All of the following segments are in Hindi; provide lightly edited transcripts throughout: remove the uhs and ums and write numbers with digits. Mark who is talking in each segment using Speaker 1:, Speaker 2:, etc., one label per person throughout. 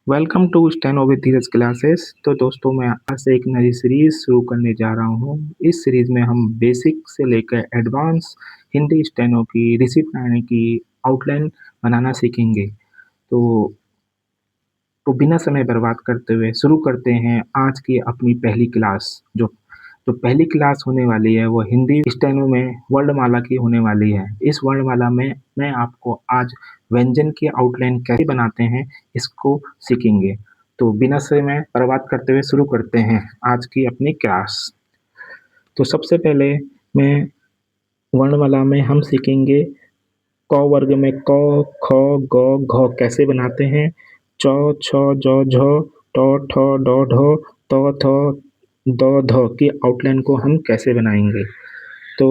Speaker 1: Welcome to steno with Dheeraj classes. तो दोस्तों, मैं आज से एक नई सीरीज शुरू करने जा रहा हूँ। इस सीरीज में हम बेसिक से लेकर एडवांस हिंदी स्टेनो की रिसीप्ट बनाने की आउटलाइन बनाना सीखेंगे। तो बिना समय बर्बाद करते हुए शुरू करते हैं आज की अपनी पहली क्लास। जो पहली क्लास होने वाली है वो हिंदी स्टेनो में वर्णमाला की होने वाली है। इस वर्णमाला में मैं आपको आज व्यंजन की आउटलाइन कैसे बनाते हैं इसको सीखेंगे। तो बिना समय बर्बाद करते हुए शुरू करते हैं आज की अपनी क्लास। तो सबसे पहले मैं वर्णमाला में हम सीखेंगे क वर्ग में क, ख, ग, घ कैसे बनाते हैं। च, छ, ज, झ, ट, ठ, ड, ढ, त, थ, द, ध की आउटलाइन को हम कैसे बनाएंगे। तो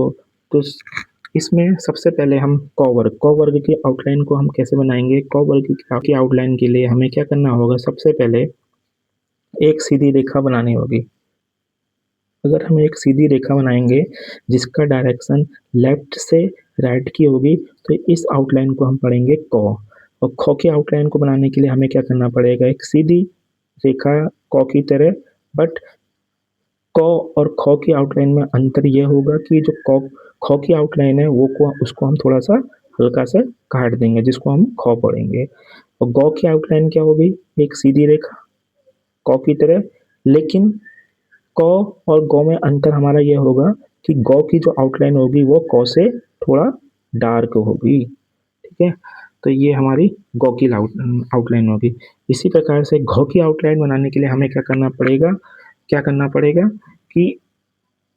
Speaker 1: तो इसमें सबसे पहले हम क वर्ग की आउटलाइन को हम कैसे बनाएंगे। क वर्ग की आउटलाइन के लिए हमें क्या करना होगा। सबसे पहले एक सीधी रेखा बनानी होगी। अगर हम एक सीधी रेखा बनाएंगे जिसका डायरेक्शन लेफ्ट से राइट की होगी तो इस आउटलाइन को हम पढ़ेंगे क। और ख की आउटलाइन को बनाने के लिए हमें क्या करना पड़ेगा। एक सीधी रेखा क की तरह, बट क और ख की आउटलाइन में अंतर यह होगा कि जो ख की आउटलाइन है वो उसको हम थोड़ा सा हल्का सा काट देंगे जिसको हम ख पढ़ेंगे। और ग की आउटलाइन क्या होगी। एक सीधी रेखा क की तरह, लेकिन क और ग में अंतर हमारा यह होगा कि ग की जो आउटलाइन होगी वो क से थोड़ा डार्क होगी। ठीक है, तो ये हमारी ग की आउटलाइन होगी। इसी प्रकार से घ की आउटलाइन बनाने के लिए हमें क्या करना पड़ेगा कि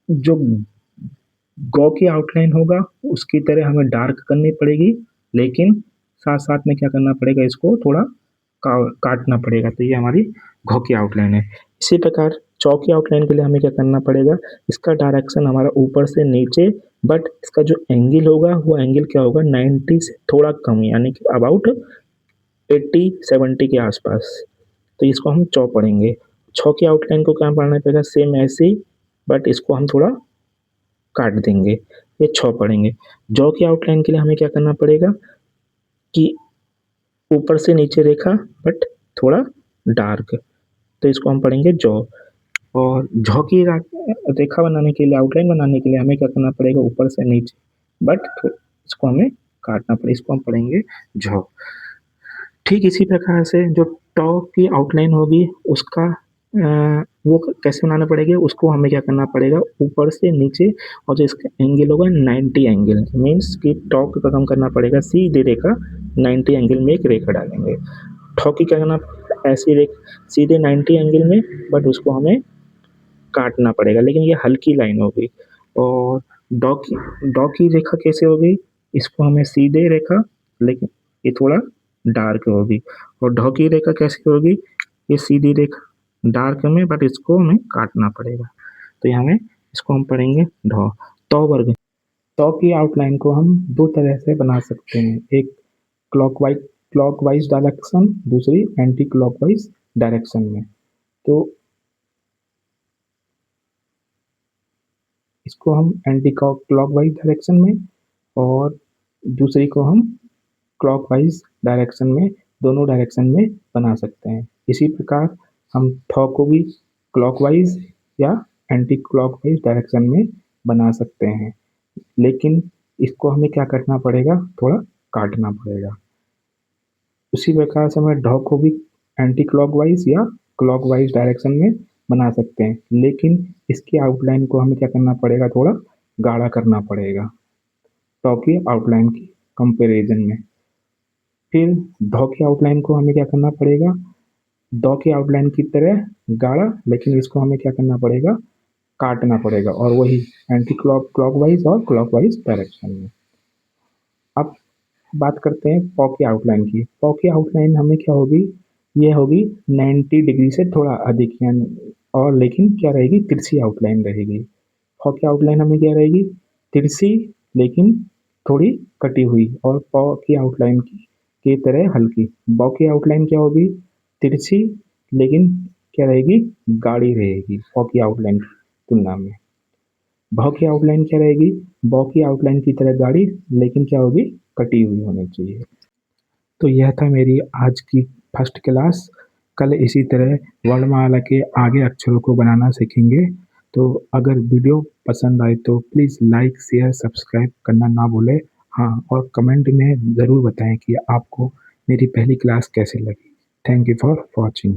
Speaker 1: जो ग की आउटलाइन होगा उसकी तरह हमें डार्क करनी पड़ेगी, लेकिन साथ साथ में क्या करना पड़ेगा, इसको थोड़ा काटना पड़ेगा। तो ये हमारी घ की आउटलाइन है। इसी प्रकार चौ की आउटलाइन के लिए हमें क्या करना पड़ेगा। इसका डायरेक्शन हमारा ऊपर से नीचे, बट इसका जो एंगल होगा वो एंगल क्या होगा, 90 से थोड़ा कम, यानी कि अबाउट 80-70 के आसपास। तो इसको हम चौ पढ़ेंगे। छ की आउटलाइन को क्या पढ़ना पड़ेगा, सेम ऐसे ही, बट इसको हम थोड़ा काट देंगे। ये छ पढ़ेंगे। जौ की आउटलाइन के लिए हमें क्या करना पड़ेगा कि ऊपर से नीचे रेखा बट थोड़ा डार्क, तो इसको हम पढ़ेंगे जौ। और झ की रेखा बनाने के लिए, आउटलाइन बनाने के लिए हमें क्या करना पड़ेगा, ऊपर से नीचे, बट इसको हमें काटना पड़ेगा, इसको हम पढ़ेंगे झ। ठीक इसी प्रकार से जो ट की आउटलाइन होगी उसका वो कैसे बनाना पड़ेगा, उसको हमें क्या करना पड़ेगा, ऊपर से नीचे, और जो इसका एंगल होगा 90 एंगल, मीन्स कि टॉप का कम करना पड़ेगा सीधी रेखा 90 एंगल में एक रेखा डालेंगे। ठ की क्या करना, ऐसी रेखा सीधे 90 एंगल में, बट उसको हमें काटना पड़ेगा, लेकिन ये हल्की लाइन होगी। और डॉ की रेखा कैसे होगी, इसको हमें सीधे रेखा, लेकिन ये थोड़ा डार्क होगी। और ढ की रेखा कैसी होगी, ये सीधी रेखा डार्क में, बट इसको हमें काटना पड़ेगा। तो ये हमें इसको हम पढ़ेंगे ढ। तो वर्ग तो की आउटलाइन को हम दो तरह से बना सकते हैं, एक क्लॉकवाइज डायरेक्शन, दूसरी एंटी क्लॉकवाइज डायरेक्शन में। तो इसको हम एंटी क्लॉकवाइज डायरेक्शन में और दूसरी को हम क्लॉकवाइज डायरेक्शन में, दोनों डायरेक्शन में बना सकते हैं। इसी प्रकार हम ठ को भी क्लॉकवाइज या एंटी क्लॉकवाइज डायरेक्शन में बना सकते हैं, लेकिन इसको हमें क्या करना पड़ेगा, थोड़ा काटना पड़ेगा। उसी प्रकार से हमें ढ को भी एंटी क्लॉकवाइज या क्लॉकवाइज डायरेक्शन में बना सकते हैं, लेकिन इसकी आउटलाइन को हमें क्या करना पड़ेगा, थोड़ा गाढ़ा करना पड़ेगा ट की आउटलाइन की कंपैरिजन में। फिर ढ की आउटलाइन को हमें क्या करना पड़ेगा, ड की आउटलाइन की तरह गाढ़ा, लेकिन इसको हमें क्या करना पड़ेगा, काटना पड़ेगा, और वही एंटी क्लॉकवाइज और क्लॉकवाइज डायरेक्शन में। अब बात करते हैं प की आउटलाइन की। प की आउटलाइन हमें क्या होगी, ये होगी 90 डिग्री से थोड़ा अधिक, यानी और लेकिन क्या रहेगी, तिरछी आउटलाइन रहेगी। फ की आउटलाइन हमें क्या रहेगी, तिरछी लेकिन थोड़ी कटी हुई, और प की आउटलाइन की तरह हल्की। ब की आउटलाइन क्या होगी, तिरछी लेकिन क्या रहेगी, गाढ़ी रहेगी फ की आउटलाइन की तुलना में। भ की आउटलाइन क्या रहेगी, ब की आउटलाइन की तरह गाढ़ी, लेकिन क्या होगी, कटी हुई होनी चाहिए। तो यह था मेरी आज की फर्स्ट क्लास। कल इसी तरह वर्णमाला के आगे अक्षरों को बनाना सीखेंगे। तो अगर वीडियो पसंद आए तो प्लीज़ लाइक, शेयर, सब्सक्राइब करना ना भूलें। हाँ, और कमेंट में ज़रूर बताएँ कि आपको मेरी पहली क्लास कैसी लगी। Thank you for watching.